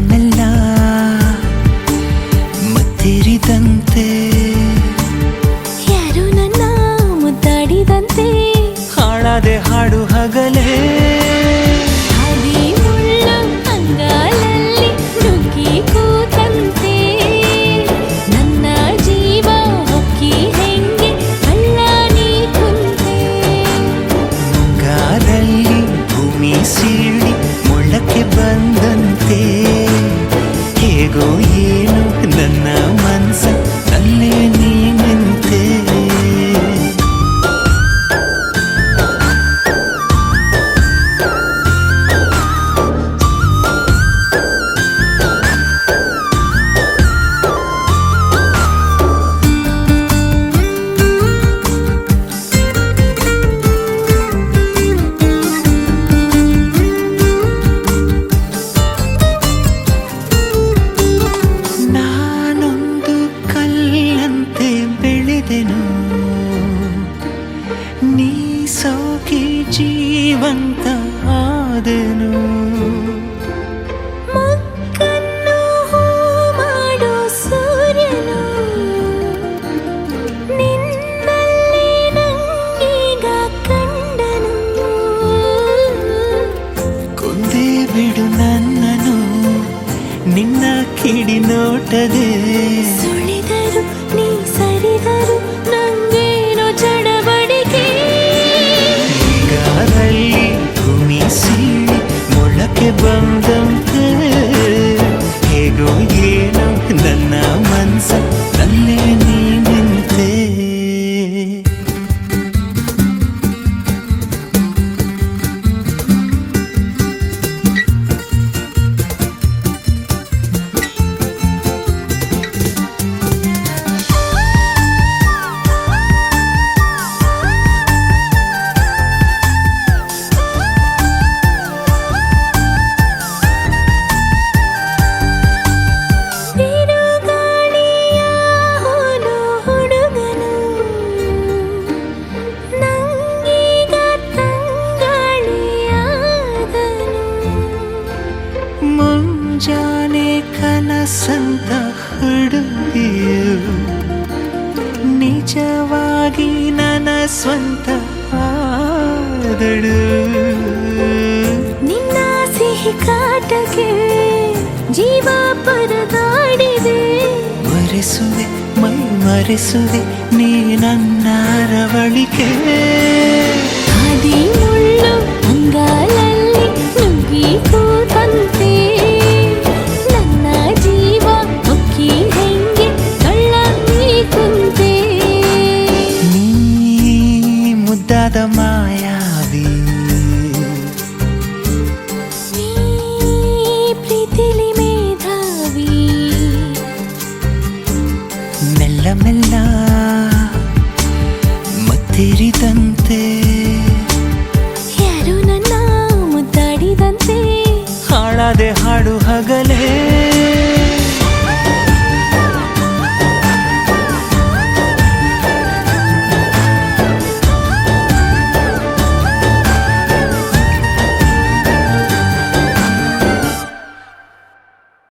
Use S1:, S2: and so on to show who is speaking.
S1: ಮೆಲ್ಲ ಮತ್ತಿರಿದಂತೆ
S2: ಯಾರು ನನ್ನ ಮುದ್ದಾಡಿದಂತೆ
S1: ಹಾಳಾದೆ ಹಾಡು ಹಗಲೇ
S2: ಹಾದಿ ಮುಳ್ಳು ಅಂಗಾಲಲ್ಲಿ ನುಗ್ಗಿ ಕೂತಂತೆ ನನ್ನ ಜೀವ ಹೊಕ್ಕಿ ಹೆಂಗೆ ಕಳ್ಳ ನೀ ಕುಂತೆ
S1: ಮುಂಗಾರಲ್ಲಿ ಭೂಮಿ ಸೀಳಿ ಮುಳ್ಳಕ್ಕೆ ಬಂದಂತೆ ಹೇಗೋ ಏನು ನನ್ನ ಮನಸ ಅಲ್ಲೇ ನೀ ನಿಂತೆ ನಾನೊಂದು ಕಲ್ಲಂತೆ ಬೆಳೆದೆನು ನೀ ಸೋಕಿ ಜೀವಂತ ಆದೆನು
S2: ಮಕ್ಕನ್ನು ಹೂ ಮಾಡೋ ಸೂರ್ಯನು ನಿನ್ನಲ್ಲಿ ನಂಗೀಗ ಕಂಡನು
S1: ಕೊಂದೇ ಬಿಡು ನನ್ನನು ನಿನ್ನ ಕಿಡಿ ನೋಟದೆ
S2: ಸುಳಿದರು ನೀ ಸರಿದರು ನಂಗೇನೋ ಚಡಬಡಿಕೆ
S1: ಈಗಾರಲ್ಲಿ ಭೂಮಿ ಸೀಳಿ ಮೊಳಕೆ ಬಂದಂತೆ ಹೇಗೋ ಏನೋ ನನ್ನ ಮನಸ ಅಲ್ಲೇ ನೀ ನಿಂತೆ
S2: ಬಿರುಗಾಳಿಯ ಹೋಲು ಹುಡುಗನು ನಂಗೀಗ ತಂಗಾಳಿಯಾದನು
S1: ಮುಂಜಾನೆ ಕನಸಂತ ಹುಡುಗಿಯು ನಿಜವಾಗಿ ನನ್ನ ಸ್ವಂತ ಆದಳು
S2: ನಿನ್ನ ಸಿಹಿ ಕಾಟಕ್ಕೆ ಜೀವ ಪರದಾಡಿದೆ
S1: ಮರೆಸುವೆ ಮೈ ಮರೆಸುವೆ ನೀ ನನ್ನ ರವಳಿಕೆ
S2: ಹಾದಿ ಮುಳ್ಳು ಅಂಗಾಲಲ್ಲಿ ನುಗ್ಗಿ ಕೂತಂತೆ ನನ್ನ ಜೀವ ಹೊಕ್ಕಿ ಹೆಂಗೆ ಕಳ್ಳ ನೀ ಕುಂತೆ
S1: ನೀ ಮುದ್ದಾದ ಮಾಯಾವಿ
S2: ನೀ ಪ್ರೀತಿಲಿ ಮೇಧಾವಿ
S1: ಮೆಲ್ಲ ಮೆಲ್ಲ ಮತ್ತಿರಿದಂತೆ
S2: ಯಾರು ನನ್ನ ಮುದ್ದಾಡಿದಂತೆ
S1: ಹಾಳಾದೆ ಹಾಡು ಹಗಲೇ